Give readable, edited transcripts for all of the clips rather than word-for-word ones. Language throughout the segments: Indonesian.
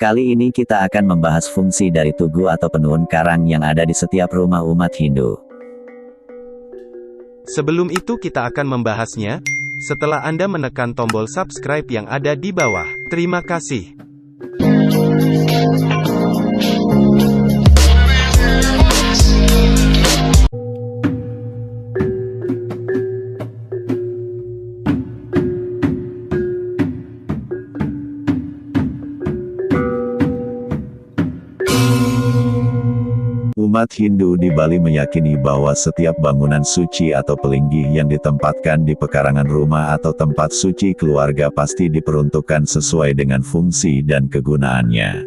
Kali ini kita akan membahas fungsi dari tugu atau penuhun karang yang ada di setiap rumah umat Hindu. Sebelum itu kita akan membahasnya, setelah Anda menekan tombol subscribe yang ada di bawah. Terima kasih. Umat Hindu di Bali meyakini bahwa setiap bangunan suci atau pelinggih yang ditempatkan di pekarangan rumah atau tempat suci keluarga pasti diperuntukkan sesuai dengan fungsi dan kegunaannya.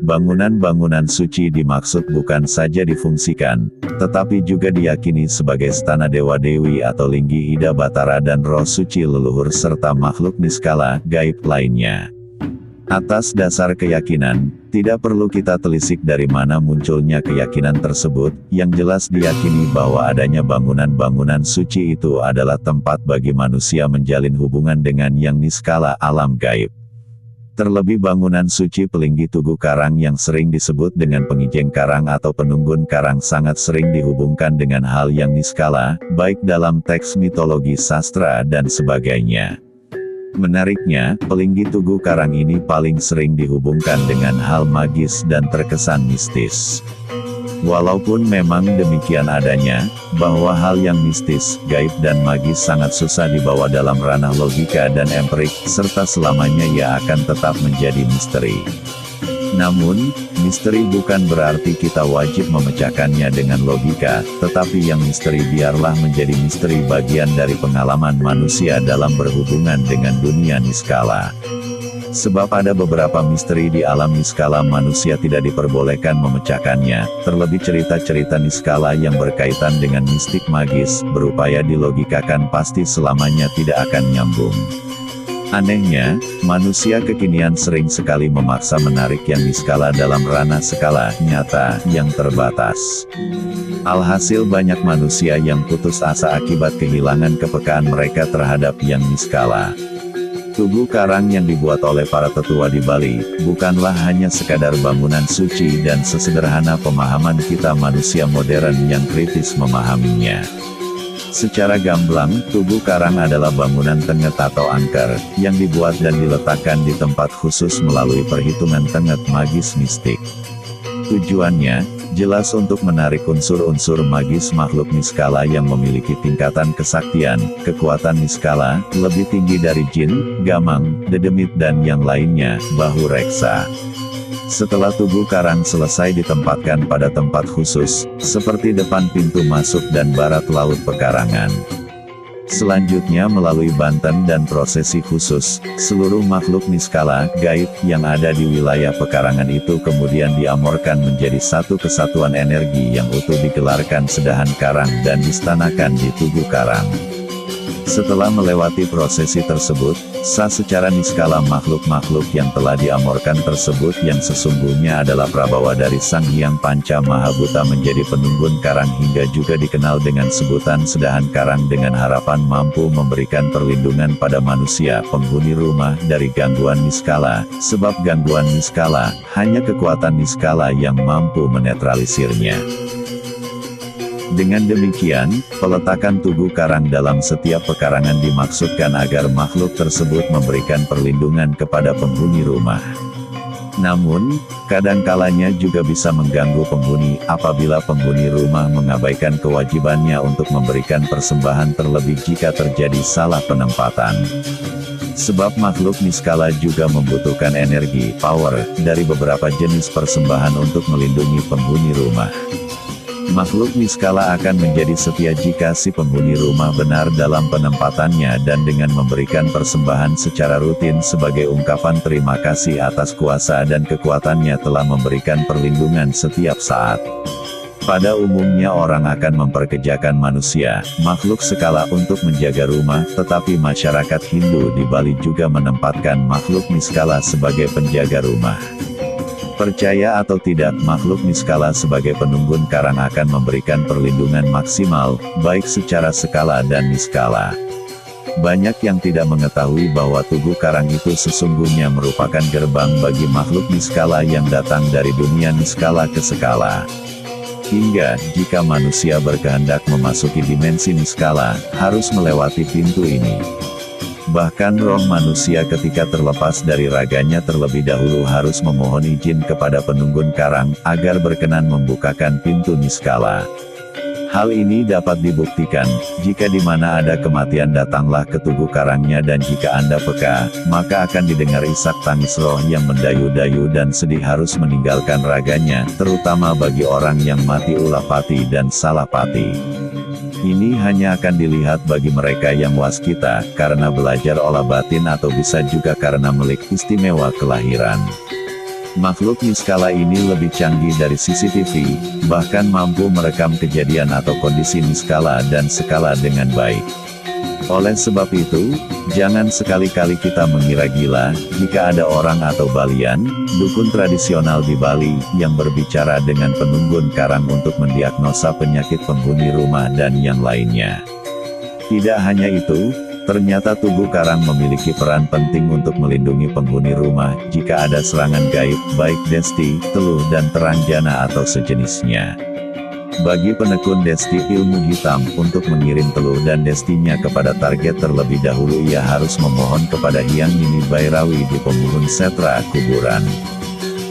Bangunan-bangunan suci dimaksud bukan saja difungsikan, tetapi juga diyakini sebagai stana dewa-dewi atau linggi Ida Batara dan roh suci leluhur serta makhluk niskala gaib lainnya. Atas dasar keyakinan, tidak perlu kita telisik dari mana munculnya keyakinan tersebut, yang jelas diyakini bahwa adanya bangunan-bangunan suci itu adalah tempat bagi manusia menjalin hubungan dengan yang niskala alam gaib. Terlebih bangunan suci Pelinggi Tugu Karang yang sering disebut dengan pengijeng karang atau penunggun karang sangat sering dihubungkan dengan hal yang niskala, baik dalam teks mitologi sastra dan sebagainya. Menariknya, Pelinggi Tugu Karang ini paling sering dihubungkan dengan hal magis dan terkesan mistis. Walaupun memang demikian adanya, bahwa hal yang mistis, gaib dan magis sangat susah dibawa dalam ranah logika dan empirik, serta selamanya ia akan tetap menjadi misteri. Namun, misteri bukan berarti kita wajib memecahkannya dengan logika, tetapi yang misteri biarlah menjadi misteri bagian dari pengalaman manusia dalam berhubungan dengan dunia niskala. Sebab ada beberapa misteri di alam niskala manusia tidak diperbolehkan memecahkannya, terlebih cerita-cerita niskala yang berkaitan dengan mistik magis, berupaya dilogikakan pasti selamanya tidak akan nyambung. Anehnya, manusia kekinian sering sekali memaksa menarik yang niskala dalam ranah skala nyata yang terbatas. Alhasil banyak manusia yang putus asa akibat kehilangan kepekaan mereka terhadap yang niskala. Tugu karang yang dibuat oleh para tetua di Bali, bukanlah hanya sekadar bangunan suci dan sesederhana pemahaman kita manusia modern yang kritis memahaminya. Secara gamblang, tugu karang adalah bangunan tenget atau angker, yang dibuat dan diletakkan di tempat khusus melalui perhitungan tenget magis mistik. Tujuannya, jelas untuk menarik unsur-unsur magis makhluk niskala yang memiliki tingkatan kesaktian, kekuatan niskala, lebih tinggi dari jin, gamang, dedemit dan yang lainnya, bahu reksa. Setelah tugu karang selesai ditempatkan pada tempat khusus, seperti depan pintu masuk dan barat laut pekarangan. Selanjutnya melalui banten dan prosesi khusus, seluruh makhluk niskala, gaib, yang ada di wilayah pekarangan itu kemudian diamorkan menjadi satu kesatuan energi yang utuh digelarkan sedahan karang dan distanakan di tugu karang. Setelah melewati prosesi tersebut, sah secara niskala makhluk-makhluk yang telah diamorkan tersebut yang sesungguhnya adalah prabawa dari Sang Hyang Panca Mahabhuta menjadi penunggun karang hingga juga dikenal dengan sebutan sedahan karang dengan harapan mampu memberikan perlindungan pada manusia penghuni rumah dari gangguan niskala, sebab gangguan niskala, hanya kekuatan niskala yang mampu menetralisirnya. Dengan demikian, peletakan tugu karang dalam setiap pekarangan dimaksudkan agar makhluk tersebut memberikan perlindungan kepada penghuni rumah. Namun, kadangkalanya juga bisa mengganggu penghuni apabila penghuni rumah mengabaikan kewajibannya untuk memberikan persembahan terlebih jika terjadi salah penempatan. Sebab makhluk niskala juga membutuhkan energi, power, dari beberapa jenis persembahan untuk melindungi penghuni rumah. Makhluk niskala akan menjadi setia jika si penghuni rumah benar dalam penempatannya dan dengan memberikan persembahan secara rutin sebagai ungkapan terima kasih atas kuasa dan kekuatannya telah memberikan perlindungan setiap saat. Pada umumnya orang akan memperkerjakan manusia, makhluk skala untuk menjaga rumah, tetapi masyarakat Hindu di Bali juga menempatkan makhluk niskala sebagai penjaga rumah. Percaya atau tidak, makhluk niskala sebagai penunggun karang akan memberikan perlindungan maksimal, baik secara skala dan niskala. banyak yang tidak mengetahui bahwa Tugu Karang itu sesungguhnya merupakan gerbang bagi makhluk niskala yang datang dari dunia niskala ke skala. Hingga, jika manusia berkehendak memasuki dimensi niskala, harus melewati pintu ini. Bahkan roh manusia ketika terlepas dari raganya terlebih dahulu harus memohon izin kepada penunggun karang, agar berkenan membukakan pintu niskala. Hal ini dapat dibuktikan, jika di mana ada kematian datanglah ke Tugu Karangnya, dan jika Anda peka, maka akan didengar isak tangis roh yang mendayu-dayu dan sedih harus meninggalkan raganya, terutama bagi orang yang mati ulapati dan salapati. Ini hanya akan dilihat bagi mereka yang waskita, karena belajar olah batin atau bisa juga karena melik istimewa kelahiran. Makhluk niskala ini lebih canggih dari CCTV, bahkan mampu merekam kejadian atau kondisi niskala dan skala dengan baik. Oleh sebab itu, jangan sekali-kali kita mengira gila, jika ada orang atau balian, dukun tradisional di Bali, yang berbicara dengan penunggun karang untuk mendiagnosa penyakit penghuni rumah dan yang lainnya. Tidak hanya itu, ternyata Tugu Karang memiliki peran penting untuk melindungi penghuni rumah, jika ada serangan gaib, baik desti, teluh dan terang jana atau sejenisnya. Bagi penekun desti ilmu hitam, untuk mengirim teluh dan destinya kepada target terlebih dahulu ia harus memohon kepada Hyang Nini Bairawi di Pemuhun Setra Kuburan.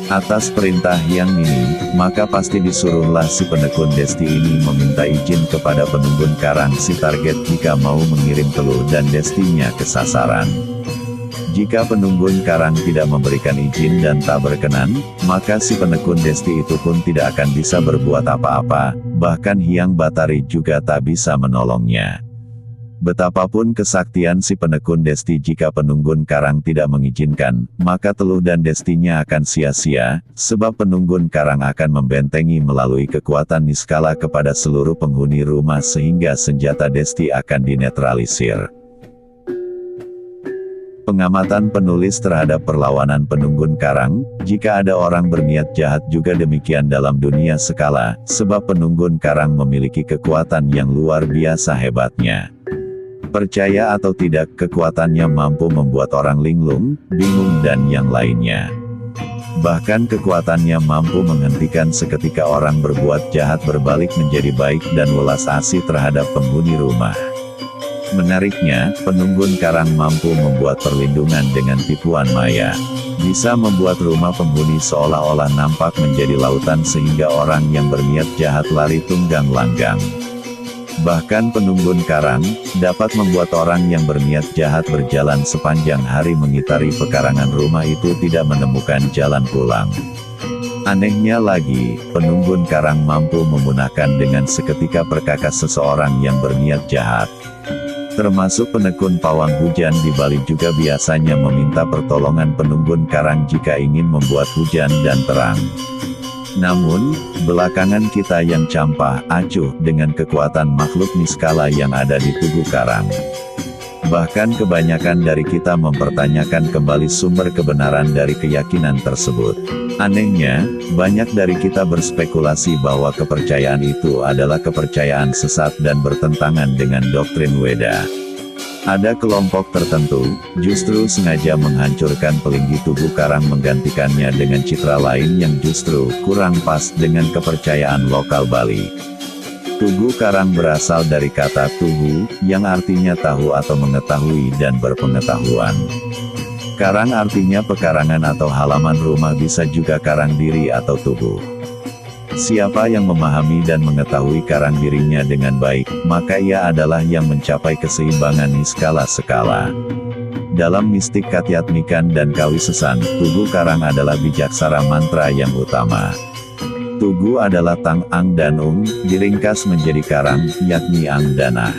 Atas perintah Hyang Nini, maka pasti disuruhlah si penekun desti ini meminta izin kepada penunggun karang si target jika mau mengirim teluh dan destinya ke sasaran. Jika penunggun karang tidak memberikan izin dan tak berkenan, maka si penekun desti itu pun tidak akan bisa berbuat apa-apa, bahkan Hyang Batari juga tak bisa menolongnya. Betapapun kesaktian si penekun desti, jika penunggun karang tidak mengizinkan, maka teluh dan destinya akan sia-sia, sebab penunggun karang akan membentengi melalui kekuatan niskala kepada seluruh penghuni rumah sehingga senjata desti akan dinetralisir. Pengamatan penulis terhadap perlawanan penunggun karang, jika ada orang berniat jahat juga demikian dalam dunia skala, sebab penunggun karang memiliki kekuatan yang luar biasa hebatnya. Percaya atau tidak, kekuatannya mampu membuat orang linglung, bingung dan yang lainnya. Bahkan kekuatannya mampu menghentikan seketika orang berbuat jahat berbalik menjadi baik dan welas asih terhadap penghuni rumah. Menariknya, penunggun karang mampu membuat perlindungan dengan tipuan maya. Bisa membuat rumah penghuni seolah-olah nampak menjadi lautan sehingga orang yang berniat jahat lari tunggang langgang. Bahkan penunggun karang dapat membuat orang yang berniat jahat berjalan sepanjang hari mengitari pekarangan rumah itu tidak menemukan jalan pulang. Anehnya lagi, penunggun karang mampu memunahkan dengan seketika perkakas seseorang yang berniat jahat. Termasuk penekun pawang hujan di Bali juga biasanya meminta pertolongan penunggun karang jika ingin membuat hujan dan terang. Namun, belakangan kita yang campah, acuh dengan kekuatan makhluk niskala yang ada di Tugu Karang. Bahkan kebanyakan dari kita mempertanyakan kembali sumber kebenaran dari keyakinan tersebut. Anehnya, banyak dari kita berspekulasi bahwa kepercayaan itu adalah kepercayaan sesat dan bertentangan dengan doktrin Weda. Ada kelompok tertentu, justru sengaja menghancurkan Pelinggi Tugu Karang menggantikannya dengan citra lain yang justru kurang pas dengan kepercayaan lokal Bali. Tugu Karang berasal dari kata tugu, yang artinya tahu atau mengetahui dan berpengetahuan. Karang artinya pekarangan atau halaman rumah, bisa juga karang diri atau tubuh. Siapa yang memahami dan mengetahui karang dirinya dengan baik, maka ia adalah yang mencapai keseimbangan niskala skala. Dalam mistik Katyatmikan dan Kawisesan, Tugu Karang adalah bijaksara mantra yang utama. Tugu adalah Tang, Ang dan Ung, diringkas menjadi Karang, yakni Ang Dana.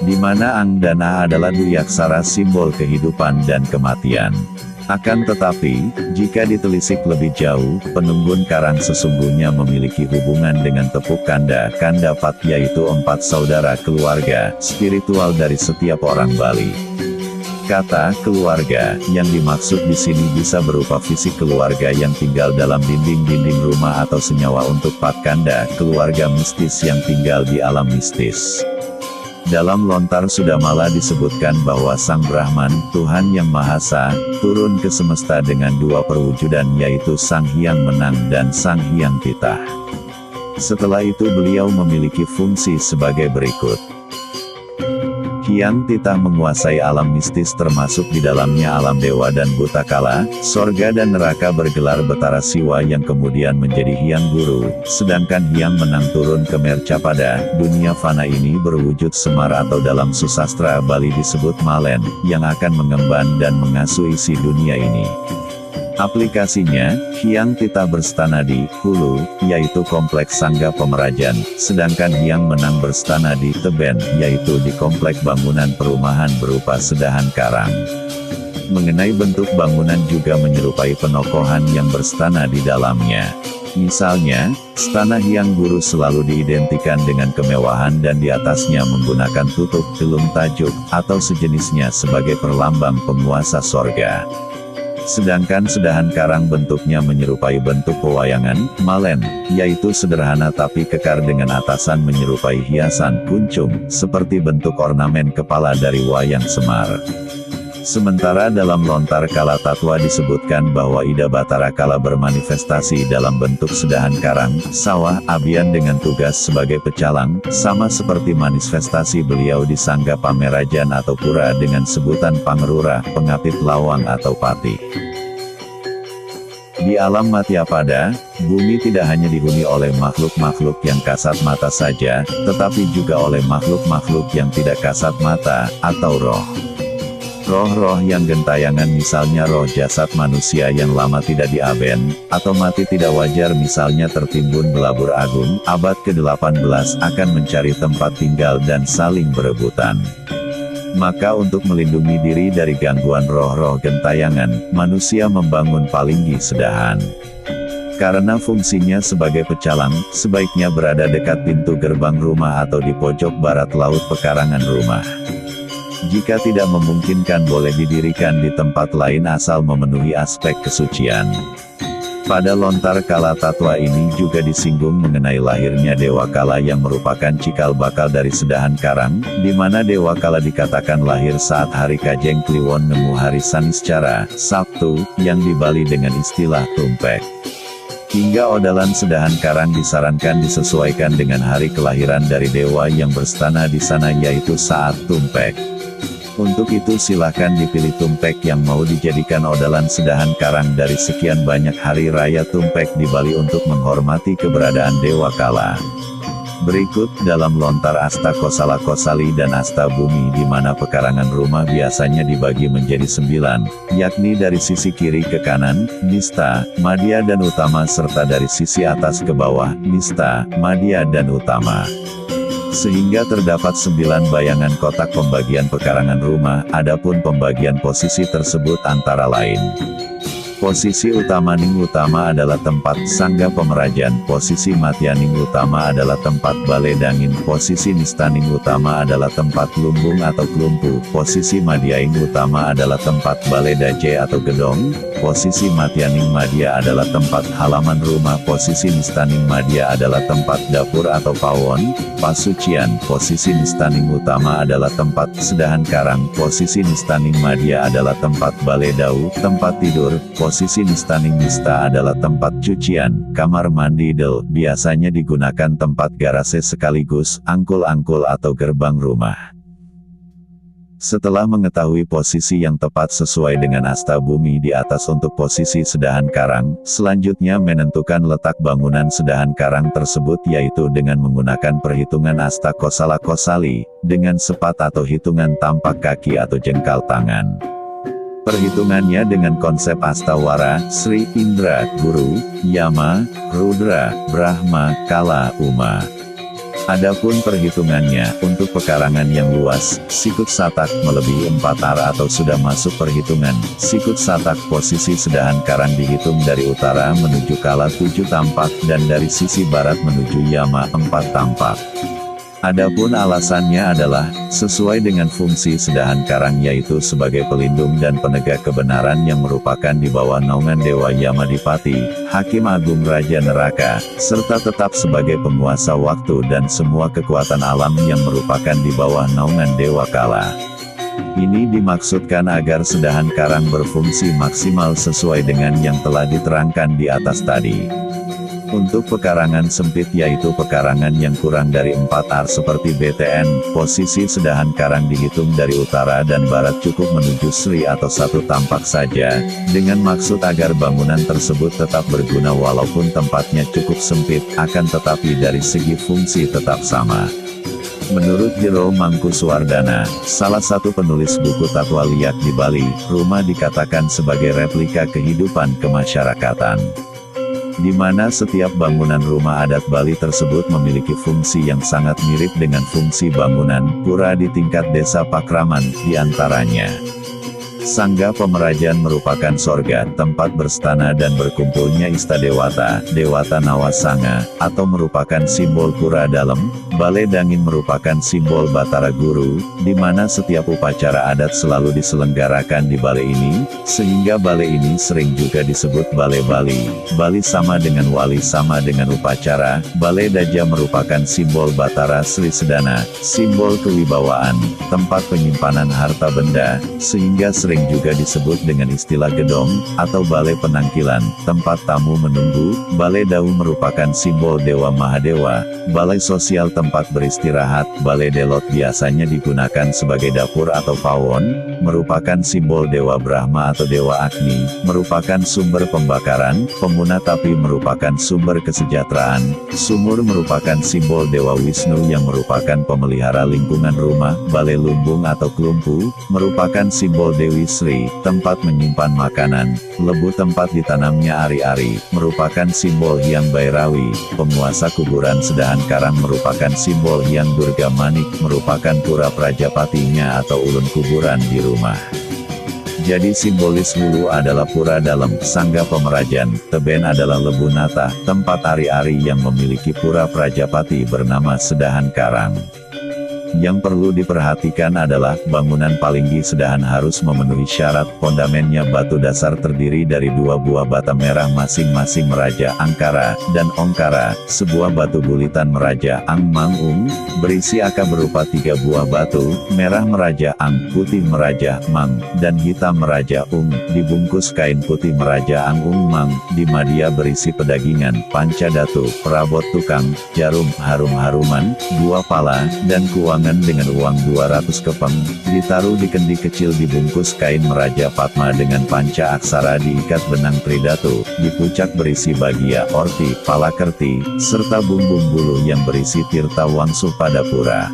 Di mana Ang Dana adalah duyaksara simbol kehidupan dan kematian. Akan tetapi, jika ditelisik lebih jauh, penunggun karang sesungguhnya memiliki hubungan dengan tepuk kanda, kanda pat, yaitu 4 saudara keluarga spiritual dari setiap orang Bali. Kata keluarga yang dimaksud di sini bisa berupa fisik keluarga yang tinggal dalam dinding-dinding rumah atau senyawa untuk pat kanda, keluarga mistis yang tinggal di alam mistis. Dalam Lontar Sudamala disebutkan bahwa Sang Brahman, Tuhan Yang Maha Esa, turun ke semesta dengan dua perwujudan yaitu Sang Hyang Menang dan Sang Hyang Titah. Setelah itu beliau memiliki fungsi sebagai berikut. Hyang Titah menguasai alam mistis termasuk di dalamnya alam dewa dan butakala, sorga dan neraka bergelar Betara Siwa yang kemudian menjadi Hyang Guru, sedangkan Hyang Menang turun ke Mercapada, dunia fana ini berwujud semar atau dalam susastra Bali disebut Malen, yang akan mengemban dan mengasuh isi dunia ini. Aplikasinya, Hyang Titah berstana di Hulu, yaitu kompleks Sangga Pemerajan, sedangkan Hyang Menang berstana di Teben, yaitu di komplek bangunan perumahan berupa sedahan karang. Mengenai bentuk bangunan juga menyerupai penokohan yang berstana di dalamnya. Misalnya, stana Hyang Guru selalu diidentikan dengan kemewahan dan di atasnya menggunakan tutup gelung tajuk, atau sejenisnya sebagai perlambang penguasa sorga. Sedangkan sedahan karang bentuknya menyerupai bentuk pewayangan, malen, yaitu sederhana tapi kekar dengan atasan menyerupai hiasan kuncung, seperti bentuk ornamen kepala dari wayang Semar. Sementara dalam Lontar Kala Tatwa disebutkan bahwa Ida Batara Kala bermanifestasi dalam bentuk sedahan karang, sawah, abian dengan tugas sebagai pecalang, sama seperti manifestasi beliau di Sangga Pamerajan atau Pura dengan sebutan Pangerura, Pengapit Lawang atau Pati. Di alam Matyapada, bumi tidak hanya dihuni oleh makhluk-makhluk yang kasat mata saja, tetapi juga oleh makhluk-makhluk yang tidak kasat mata, atau roh. Roh-roh yang gentayangan misalnya roh jasad manusia yang lama tidak diaben, atau mati tidak wajar misalnya tertimbun belabur agung, abad ke-18 akan mencari tempat tinggal dan saling berebutan. Maka untuk melindungi diri dari gangguan roh-roh gentayangan, manusia membangun palinggi sedahan. Karena fungsinya sebagai pecalang, sebaiknya berada dekat pintu gerbang rumah atau di pojok barat laut pekarangan rumah. Jika tidak memungkinkan boleh didirikan di tempat lain asal memenuhi aspek kesucian. Pada Lontar Kala Tatwa ini juga disinggung mengenai lahirnya Dewa Kala yang merupakan cikal bakal dari sedahan karang, di mana Dewa Kala dikatakan lahir saat hari Kajeng Kliwon Nemu hari Saniscara, Sabtu, yang di Bali dengan istilah tumpek. Hingga odalan sedahan karang disarankan disesuaikan dengan hari kelahiran dari dewa yang berstana di sana yaitu saat tumpek. Untuk itu silahkan dipilih tumpek yang mau dijadikan odalan sedahan karang dari sekian banyak hari raya tumpek di Bali untuk menghormati keberadaan Dewa Kala. Berikut dalam Lontar Asta Kosala Kosali dan Asta Bumi di mana pekarangan rumah biasanya dibagi menjadi 9, yakni dari sisi kiri ke kanan, Nista, Madya dan Utama serta dari sisi atas ke bawah, Nista, Madya dan Utama. Sehingga terdapat 9 bayangan kotak pembagian pekarangan rumah, adapun pembagian posisi tersebut antara lain. Posisi Utamaning Utama adalah tempat Sangga Pemerajan, posisi Matyaning Utama adalah tempat Balai Dangin, posisi Nistaning Utama adalah tempat lumbung atau kelumpu, posisi Madyaing Utama adalah tempat Balai Daje atau gedong, posisi Matyaning Madya adalah tempat halaman rumah, posisi Nistaning Madya adalah tempat dapur atau pawon, pasucian, posisi Nistaning Utama adalah tempat sedahan karang, posisi Nistaning Madya adalah tempat Balai Dau, tempat tidur, posisi Nistaning Nista adalah tempat cucian, kamar mandi del, biasanya digunakan tempat garase sekaligus, angkul-angkul atau gerbang rumah. Setelah mengetahui posisi yang tepat sesuai dengan asta bumi di atas untuk posisi sedahan karang, selanjutnya menentukan letak bangunan sedahan karang tersebut yaitu dengan menggunakan perhitungan asta kosala kosali, dengan sepat atau hitungan tapak kaki atau jengkal tangan. Perhitungannya dengan konsep Astawara, Sri, Indra, Guru, Yama, Rudra, Brahma, Kala, Uma. Adapun perhitungannya, untuk pekarangan yang luas, sikut satak melebihi 4 ar atau sudah masuk perhitungan, sikut satak posisi sedahan karang dihitung dari utara menuju Kala 7 tampak dan dari sisi barat menuju Yama 4 tampak. Adapun alasannya adalah, sesuai dengan fungsi sedahan karang yaitu sebagai pelindung dan penegak kebenaran yang merupakan di bawah naungan Dewa Yamadipati, Hakim Agung Raja Neraka, serta tetap sebagai penguasa waktu dan semua kekuatan alam yang merupakan di bawah naungan Dewa Kala. Ini dimaksudkan agar sedahan karang berfungsi maksimal sesuai dengan yang telah diterangkan di atas tadi. Untuk pekarangan sempit yaitu pekarangan yang kurang dari 4 ar seperti BTN, posisi sedahan karang dihitung dari utara dan barat cukup menuju Sri atau 1 tampak saja, dengan maksud agar bangunan tersebut tetap berguna walaupun tempatnya cukup sempit, akan tetapi dari segi fungsi tetap sama. Menurut Jero Mangkuswardana, salah satu penulis buku Tatwa Liak di Bali, rumah dikatakan sebagai replika kehidupan kemasyarakatan, di mana setiap bangunan rumah adat Bali tersebut memiliki fungsi yang sangat mirip dengan fungsi bangunan pura di tingkat desa Pakraman, di antaranya. Sangga Pemerajaan merupakan sorga, tempat berstana dan berkumpulnya Istadewata, Dewata Nawasanga, atau merupakan simbol pura dalam. Balai Dangin merupakan simbol Batara Guru, di mana setiap upacara adat selalu diselenggarakan di balai ini, sehingga balai ini sering juga disebut Balai Bali. Bali sama dengan wali sama dengan upacara. Balai Daja merupakan simbol Batara Sri Sedana, simbol kewibawaan, tempat penyimpanan harta benda, sehingga sering juga disebut dengan istilah gedong, atau balai penangkilan, tempat tamu menunggu. Balai Dau merupakan simbol Dewa Mahadewa. Balai Sosial tempat beristirahat. Balai Delot biasanya digunakan sebagai dapur atau pawon, merupakan simbol Dewa Brahma atau Dewa Agni, merupakan sumber pembakaran. Pemunat api merupakan sumber kesejahteraan. Sumur merupakan simbol Dewa Wisnu yang merupakan pemelihara lingkungan rumah. Balai Lumbung atau Klumpu, merupakan simbol Dewi Sri, tempat menyimpan makanan. Lebu tempat ditanamnya ari-ari, merupakan simbol Hyang Bairawi. Penguasa kuburan sedahan karang merupakan simbol Hyang Durga Manik, merupakan pura Prajapatinya atau ulun kuburan di rumah. Jadi simbolis Hulu adalah pura dalam. Sangga Pemerajaan, Teben adalah Lebu Nata, tempat ari-ari yang memiliki pura Prajapati bernama Sedahan Karang. Yang perlu diperhatikan adalah, bangunan Palinggi Sedahan harus memenuhi syarat. Pondamennya batu dasar terdiri dari 2 buah bata merah masing-masing Meraja Angkara dan Ongkara, sebuah batu bulitan Meraja Ang Mang Ung, berisi aka berupa 3 buah batu, merah Meraja Ang, putih Meraja Mang, dan hitam Meraja Ung, dibungkus kain putih Meraja Ang Ung Mang. Di media berisi pedagingan, pancadatu, perabot tukang, jarum, harum-haruman, 2 pala, dan keuangan dengan uang 200 kepeng, ditaruh di kendi kecil dibungkus kain Meraja Padma dengan panca aksara diikat benang tridatu, di puncak berisi bagia orti, palakerti, serta bumbung bulu yang berisi tirta wangsuh pada pura.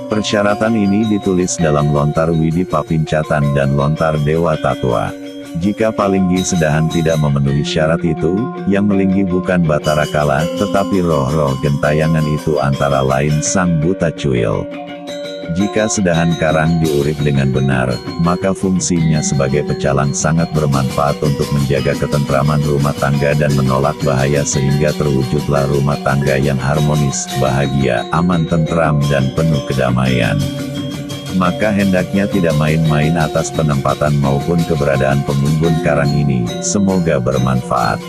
Persyaratan ini ditulis dalam lontar Widi Papincatan dan lontar Dewa Tatwa. Jika Palinggi Sedahan tidak memenuhi syarat itu, yang melinggi bukan Batara Kala, tetapi roh-roh gentayangan itu antara lain Sang Buta Cuil. Jika Sedahan Karang diurip dengan benar, maka fungsinya sebagai pecalang sangat bermanfaat untuk menjaga ketentraman rumah tangga dan menolak bahaya sehingga terwujudlah rumah tangga yang harmonis, bahagia, aman tentram dan penuh kedamaian. Maka hendaknya tidak main-main atas penempatan maupun keberadaan pengumbun karang ini. Semoga bermanfaat.